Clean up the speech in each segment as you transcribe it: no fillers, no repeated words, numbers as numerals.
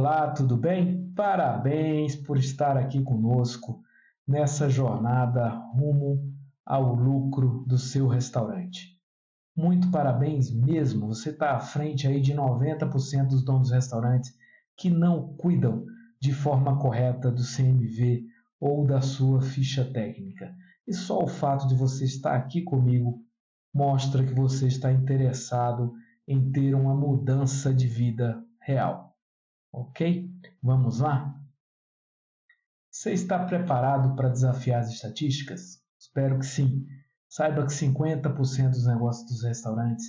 Olá, tudo bem? Parabéns por estar aqui conosco nessa jornada rumo ao lucro do seu restaurante. Muito parabéns mesmo, você está à frente aí de 90% dos donos dos restaurantes que não cuidam de forma correta do CMV ou da sua ficha técnica. E só o fato de você estar aqui comigo mostra que você está interessado em ter uma mudança de vida real. Ok? Vamos lá? Você está preparado para desafiar as estatísticas? Espero que sim. Saiba que 50% dos negócios dos restaurantes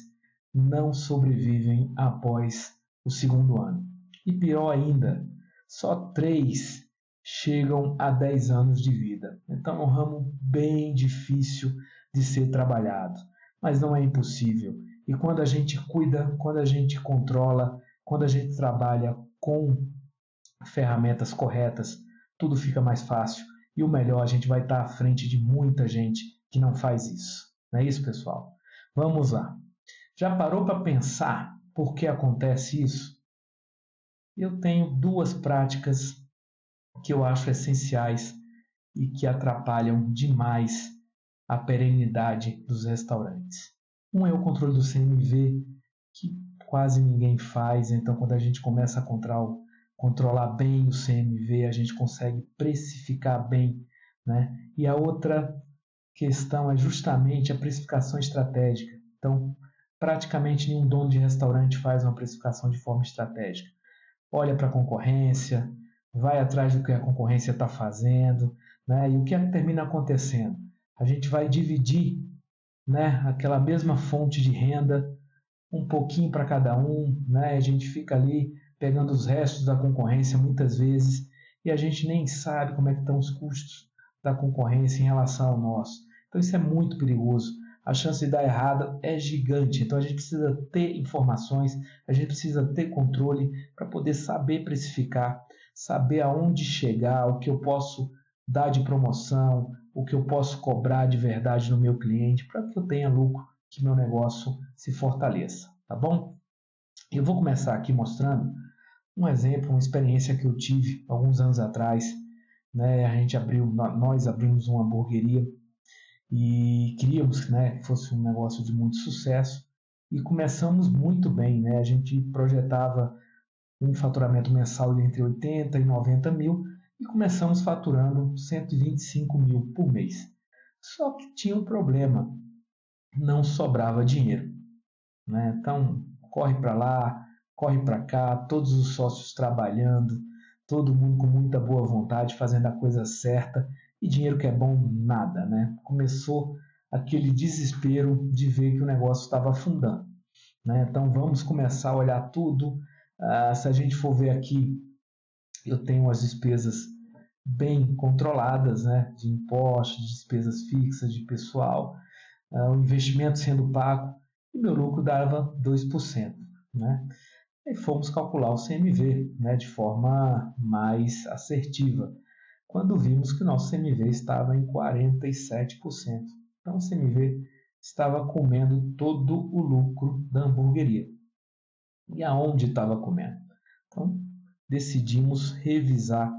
não sobrevivem após o segundo ano. E pior ainda, só 3 chegam a 10 anos de vida. Então é um ramo bem difícil de ser trabalhado, mas não é impossível. E quando a gente cuida, quando a gente controla, quando a gente trabalha com ferramentas corretas, tudo fica mais fácil. E o melhor, a gente vai estar à frente de muita gente que não faz isso. Não é isso, pessoal? Vamos lá. Já parou para pensar por que acontece isso? Eu tenho duas práticas que eu acho essenciais e que atrapalham demais a perenidade dos restaurantes. Um é o controle do CMV, que quase ninguém faz, então quando a gente começa a controlar bem o CMV, a gente consegue precificar bem, né? E a outra questão é justamente a precificação estratégica. Então, praticamente nenhum dono de restaurante faz uma precificação de forma estratégica. Olha para a concorrência, vai atrás do que a concorrência está fazendo, né? E o que é que termina acontecendo? A gente vai dividir, né, aquela mesma fonte de renda, um pouquinho para cada um, né? A gente fica ali pegando os restos da concorrência muitas vezes e a gente nem sabe como é que estão os custos da concorrência em relação ao nosso. Então isso é muito perigoso. A chance de dar errado é gigante. Então a gente precisa ter informações, a gente precisa ter controle para poder saber precificar, saber aonde chegar, o que eu posso dar de promoção, o que eu posso cobrar de verdade no meu cliente, para que eu tenha lucro, que meu negócio se fortaleça, tá bom? Eu vou começar aqui mostrando um exemplo, uma experiência que eu tive alguns anos atrás, né? Nós abrimos uma hamburgueria e queríamos, né, que fosse um negócio de muito sucesso e começamos muito bem, né? A gente projetava um faturamento mensal de entre 80 e 90 mil e começamos faturando 125 mil por mês. Só que tinha um problema, não sobrava dinheiro, né? Então, corre para lá, corre para cá, todos os sócios trabalhando, todo mundo com muita boa vontade, fazendo a coisa certa, e dinheiro que é bom, nada, né? Começou aquele desespero de ver que o negócio estava afundando, né? Então, vamos começar a olhar tudo. Se a gente for ver aqui, eu tenho as despesas bem controladas, né? De impostos, despesas fixas, de pessoal, o investimento sendo pago e meu lucro dava 2%, né? E fomos calcular o CMV, né, de forma mais assertiva, quando vimos que o nosso CMV estava em 47%. Então o CMV estava comendo todo o lucro da hamburgueria. E aonde estava comendo? Então decidimos revisar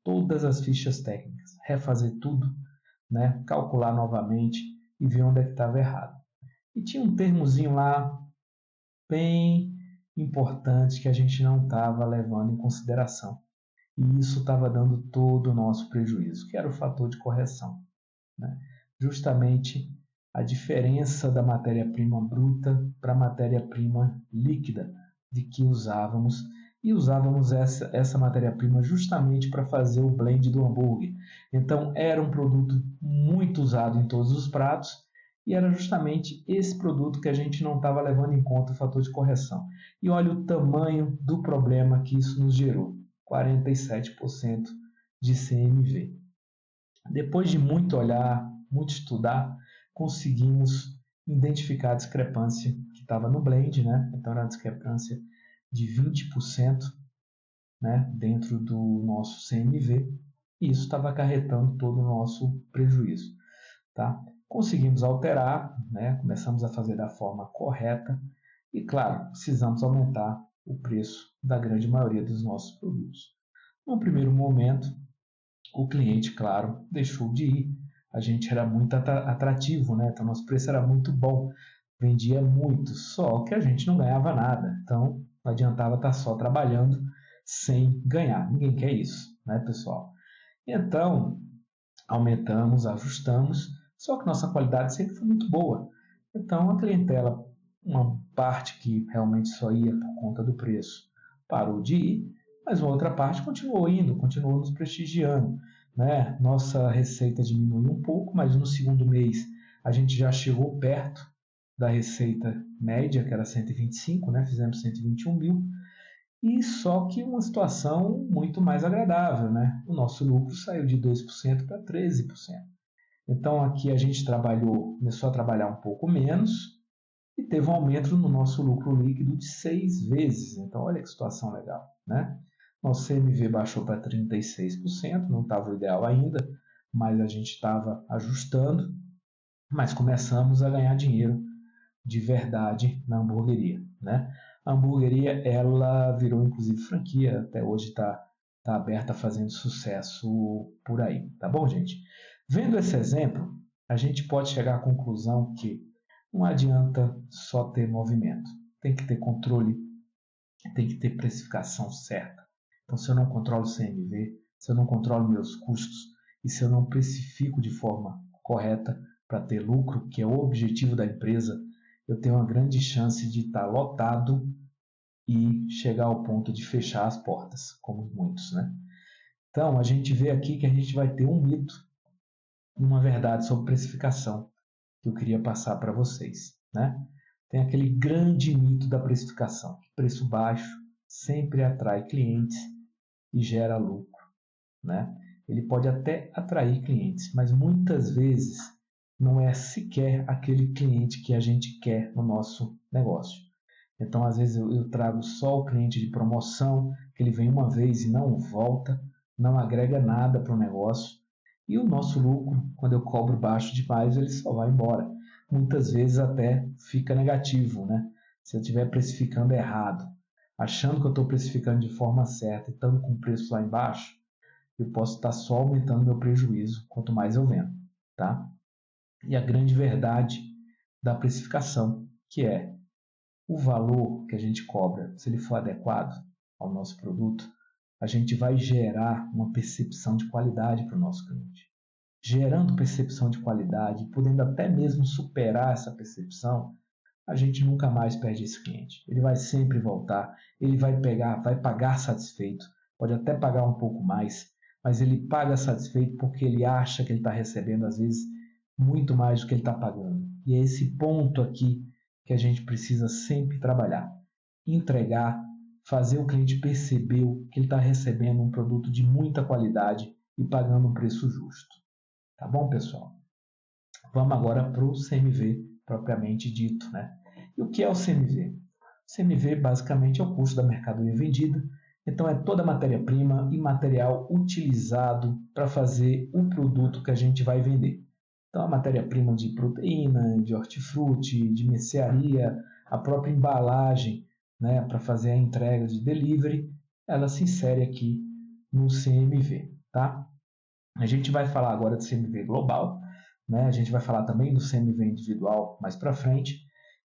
todas as fichas técnicas, refazer tudo, né, calcular novamente e ver onde é que estava errado. E tinha um termozinho lá bem importante que a gente não estava levando em consideração. E isso estava dando todo o nosso prejuízo, que era o fator de correção, né? Justamente a diferença da matéria-prima bruta para a matéria-prima líquida de que usávamos. E usávamos essa matéria-prima justamente para fazer o blend do hambúrguer. Então era um produto muito usado em todos os pratos e era justamente esse produto que a gente não estava levando em conta o fator de correção. E olha o tamanho do problema que isso nos gerou: 47% de CMV. Depois de muito olhar, muito estudar, conseguimos identificar a discrepância que estava no blend, né? Então era uma discrepância de 20%, né, dentro do nosso CMV, e isso estava acarretando todo o nosso prejuízo, tá? Conseguimos alterar, né? Começamos a fazer da forma correta e, claro, precisamos aumentar o preço da grande maioria dos nossos produtos. No primeiro momento, o cliente, claro, deixou de ir. A gente era muito atrativo, né? Então nosso preço era muito bom, vendia muito, só que a gente não ganhava nada. Então não adiantava estar só trabalhando sem ganhar. Ninguém quer isso, né, pessoal? Então aumentamos, ajustamos, só que nossa qualidade sempre foi muito boa. Então a clientela, uma parte que realmente só ia por conta do preço, parou de ir, mas uma outra parte continuou indo, continuou nos prestigiando, né? Nossa receita diminuiu um pouco, mas no segundo mês a gente já chegou perto da receita média, que era 125, né? Fizemos 121 mil, e só que uma situação muito mais agradável, né? O nosso lucro saiu de 2% para 13%. Então aqui a gente começou a trabalhar um pouco menos e teve um aumento no nosso lucro líquido de 6 vezes. Então olha que situação legal, né? Nosso CMV baixou para 36%, não estava o ideal ainda, mas a gente estava ajustando, mas começamos a ganhar dinheiro de verdade na hamburgueria, né? A hamburgueria, ela virou inclusive franquia, até hoje tá aberta fazendo sucesso por aí, tá bom, gente? Vendo esse exemplo, a gente pode chegar à conclusão que não adianta só ter movimento, tem que ter controle, tem que ter precificação certa. Então, se eu não controlo o CMV, se eu não controlo meus custos e se eu não precifico de forma correta para ter lucro, que é o objetivo da empresa, eu tenho uma grande chance de estar lotado e chegar ao ponto de fechar as portas, como muitos, né? Então, a gente vê aqui que a gente vai ter um mito, uma verdade sobre precificação que eu queria passar para vocês, né? Tem aquele grande mito da precificação, que preço baixo sempre atrai clientes e gera lucro, né? Ele pode até atrair clientes, mas muitas vezes não é sequer aquele cliente que a gente quer no nosso negócio. Então, às vezes, eu trago só o cliente de promoção, que ele vem uma vez e não volta, não agrega nada para o negócio. E o nosso lucro, quando eu cobro baixo demais, ele só vai embora. Muitas vezes até fica negativo, né? Se eu estiver precificando errado, achando que eu estou precificando de forma certa e estando com o preço lá embaixo, eu posso estar só aumentando meu prejuízo quanto mais eu vendo, tá? E a grande verdade da precificação, que é o valor que a gente cobra, se ele for adequado ao nosso produto, a gente vai gerar uma percepção de qualidade para o nosso cliente. Gerando percepção de qualidade, podendo até mesmo superar essa percepção, a gente nunca mais perde esse cliente. Ele vai sempre voltar, ele vai pagar satisfeito, pode até pagar um pouco mais, mas ele paga satisfeito porque ele acha que ele está recebendo, às vezes, muito mais do que ele está pagando. E é esse ponto aqui que a gente precisa sempre trabalhar. Entregar, fazer o cliente perceber que ele está recebendo um produto de muita qualidade e pagando um preço justo. Tá bom, pessoal? Vamos agora para o CMV propriamente dito, né? E o que é o CMV? O CMV basicamente é o custo da mercadoria vendida, então é toda a matéria-prima e material utilizado para fazer o produto que a gente vai vender. Então a matéria-prima de proteína, de hortifruti, de mercearia, a própria embalagem, né, para fazer a entrega de delivery, ela se insere aqui no CMV, tá? A gente vai falar agora do CMV global, né? A gente vai falar também do CMV individual mais para frente,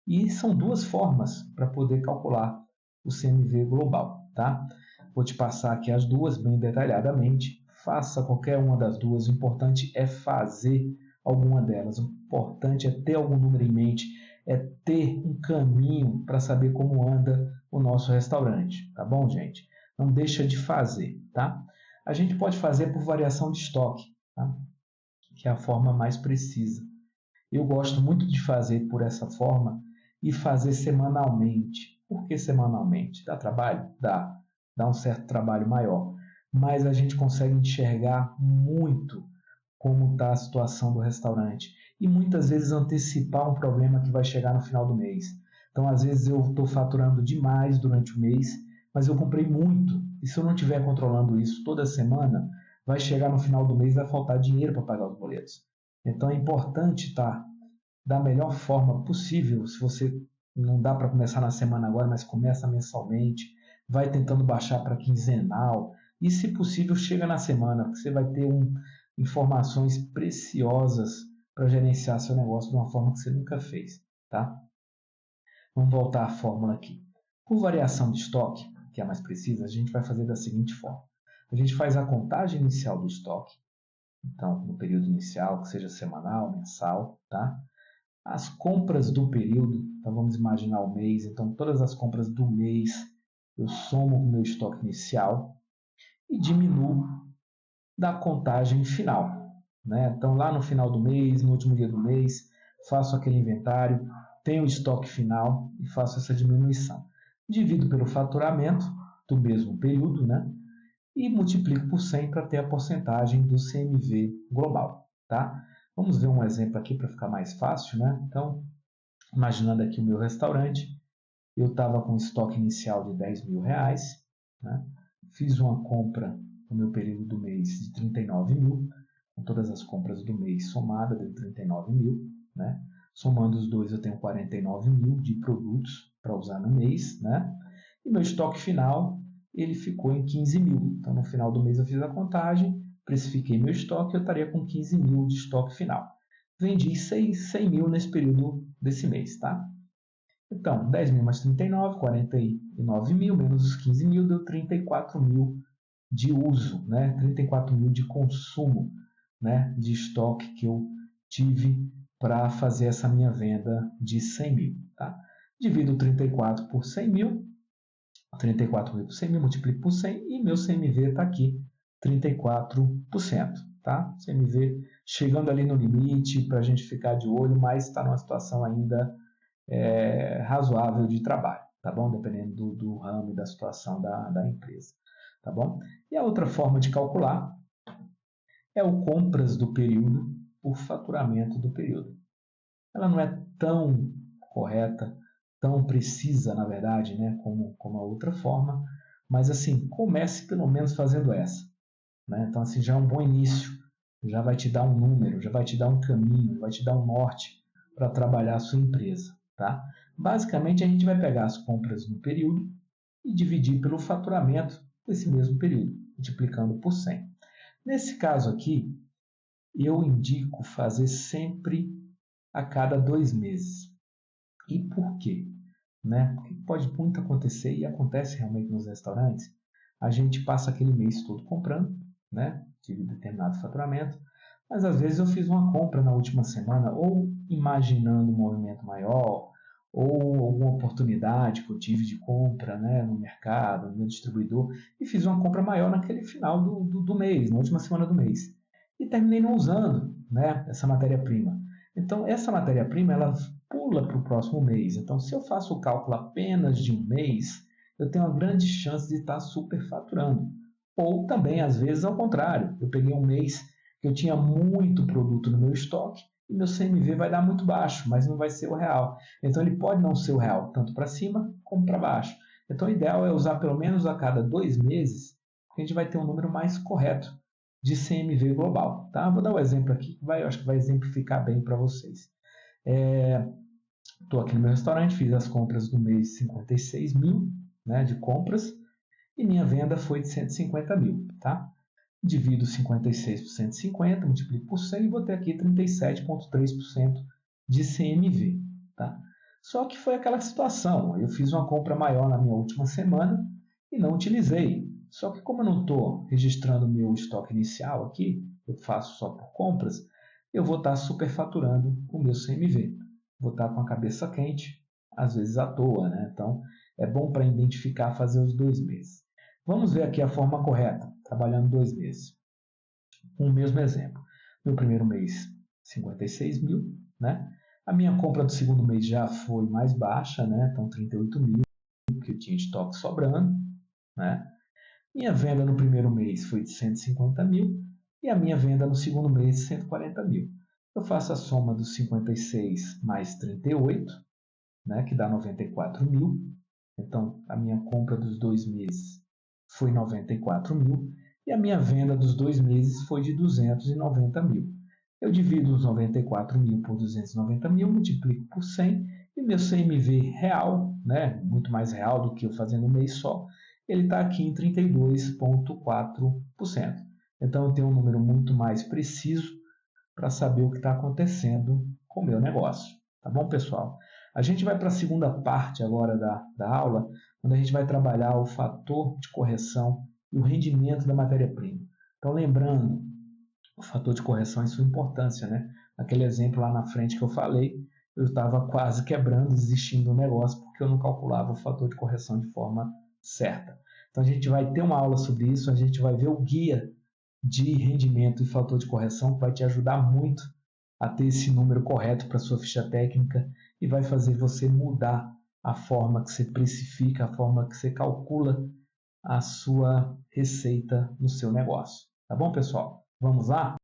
e são duas formas para poder calcular o CMV global, tá? Vou te passar aqui as duas bem detalhadamente. Faça qualquer uma das duas, o importante é fazer alguma delas. O importante é ter algum número em mente, é ter um caminho para saber como anda o nosso restaurante, tá bom, gente? Não deixa de fazer, tá? A gente pode fazer por variação de estoque, tá? Que é a forma mais precisa. Eu gosto muito de fazer por essa forma e fazer semanalmente. Por que semanalmente? Dá trabalho? Dá um certo trabalho maior. Mas a gente consegue enxergar muito como está a situação do restaurante e muitas vezes antecipar um problema que vai chegar no final do mês. Então, às vezes eu estou faturando demais durante o mês, mas eu comprei muito e se eu não estiver controlando isso toda semana, vai chegar no final do mês e vai faltar dinheiro para pagar os boletos. Então, é importante estar da melhor forma possível, se você não dá para começar na semana agora, mas começa mensalmente, vai tentando baixar para quinzenal e, se possível, chega na semana, porque você vai ter informações preciosas para gerenciar seu negócio de uma forma que você nunca fez, tá? Vamos voltar à fórmula aqui. Por variação de estoque, que é a mais precisa, a gente vai fazer da seguinte forma. A gente faz a contagem inicial do estoque, então, no período inicial, que seja semanal, mensal, tá? As compras do período, então vamos imaginar o mês, então todas as compras do mês eu somo o meu estoque inicial e diminuo da contagem final, né? Então lá no final do mês, no último dia do mês, faço aquele inventário, tenho o estoque final e faço essa diminuição. Divido pelo faturamento do mesmo período, né? E multiplico por 100 para ter a porcentagem do CMV global, tá? Vamos ver um exemplo aqui para ficar mais fácil, né? Então, imaginando aqui o meu restaurante, eu estava com um estoque inicial de R$10.000, né? Fiz uma compra no meu período do mês de 39 mil, com todas as compras do mês somadas, deu 39 mil, né? Somando os dois, eu tenho 49 mil de produtos para usar no mês, né? E meu estoque final, ele ficou em 15 mil. Então, no final do mês eu fiz a contagem, precifiquei meu estoque, eu estaria com 15 mil de estoque final. Vendi 100 mil nesse período desse mês, tá? Então, 10 mil mais 39, 49 mil, menos os 15 mil, deu 34 mil de uso, né? 34 mil de consumo, né? De estoque que eu tive para fazer essa minha venda de 100 mil, tá? Divido 34 por 100 mil, 34 mil por 100 mil, multiplico por 100 e meu CMV está aqui, 34%, tá? CMV chegando ali no limite para a gente ficar de olho, mas está numa situação ainda razoável de trabalho, tá bom? Dependendo do ramo e da situação da empresa, tá bom? E a outra forma de calcular é o compras do período por faturamento do período. Ela não é tão correta, tão precisa, na verdade, né, como a outra forma, mas assim, comece pelo menos fazendo essa, né? Então, assim, já é um bom início, já vai te dar um número, já vai te dar um caminho, vai te dar um norte para trabalhar a sua empresa, tá? Basicamente, a gente vai pegar as compras no período e dividir pelo faturamento desse mesmo período, multiplicando por 100. Nesse caso aqui, eu indico fazer sempre a cada 2 meses. E por quê? Né? Porque pode muito acontecer, e acontece realmente nos restaurantes, a gente passa aquele mês todo comprando, né? Tive determinado faturamento, mas às vezes eu fiz uma compra na última semana, ou imaginando um movimento maior, ou alguma oportunidade que eu tive de compra, né, no mercado, no meu distribuidor, e fiz uma compra maior naquele final do mês, na última semana do mês. E terminei não usando, né, essa matéria-prima. Então, essa matéria-prima, ela pula para o próximo mês. Então, se eu faço o cálculo apenas de um mês, eu tenho uma grande chance de estar superfaturando. Ou também, às vezes, ao contrário. Eu peguei um mês que eu tinha muito produto no meu estoque e meu CMV vai dar muito baixo, mas não vai ser o real. Então, ele pode não ser o real, tanto para cima como para baixo. Então, o ideal é usar pelo menos a cada 2 meses, porque a gente vai ter um número mais correto de CMV global. Tá? Vou dar um exemplo aqui, que eu acho que vai exemplificar bem para vocês. Estou aqui no meu restaurante, fiz as compras do mês 56 mil, né, de compras, e minha venda foi de 150 mil. Tá? Divido 56 por 150, multiplico por 100 e vou ter aqui 37,3% de CMV. Tá? Só que foi aquela situação, eu fiz uma compra maior na minha última semana e não utilizei. Só que como eu não estou registrando o meu estoque inicial aqui, eu faço só por compras, eu vou estar superfaturando o meu CMV. Vou estar com a cabeça quente, às vezes à toa, né? Então, é bom para identificar, fazer os 2 meses. Vamos ver aqui a forma correta, trabalhando 2 meses. Um mesmo exemplo. Meu primeiro mês, 56 mil, né? A minha compra do segundo mês já foi mais baixa, né? Então, 38 mil, porque eu tinha estoque sobrando, né? Minha venda no primeiro mês foi de 150 mil e a minha venda no segundo mês, 140 mil. Eu faço a soma dos 56 mais 38, né, que dá 94 mil. Então, a minha compra dos 2 meses foi 94 mil e a minha venda dos 2 meses foi de 290 mil. Eu divido os 94 mil por 290 mil, multiplico por 100 E meu CMV real, né, muito mais real do que eu fazendo um mês só, ele está aqui em 32,4%. Então eu tenho um número muito mais preciso para saber o que está acontecendo com o meu negócio. Tá bom, pessoal? A gente vai para a segunda parte agora da aula, onde a gente vai trabalhar o fator de correção e o rendimento da matéria-prima. Então, lembrando, o fator de correção e sua importância, né? Aquele exemplo lá na frente que eu falei, eu estava quase quebrando, desistindo do negócio, porque eu não calculava o fator de correção de forma certa. Então, a gente vai ter uma aula sobre isso, a gente vai ver o guia de rendimento e fator de correção, que vai te ajudar muito a ter esse número correto para sua ficha técnica e vai fazer você mudar a forma que você precifica, a forma que você calcula a sua receita no seu negócio. Tá bom, pessoal? Vamos lá?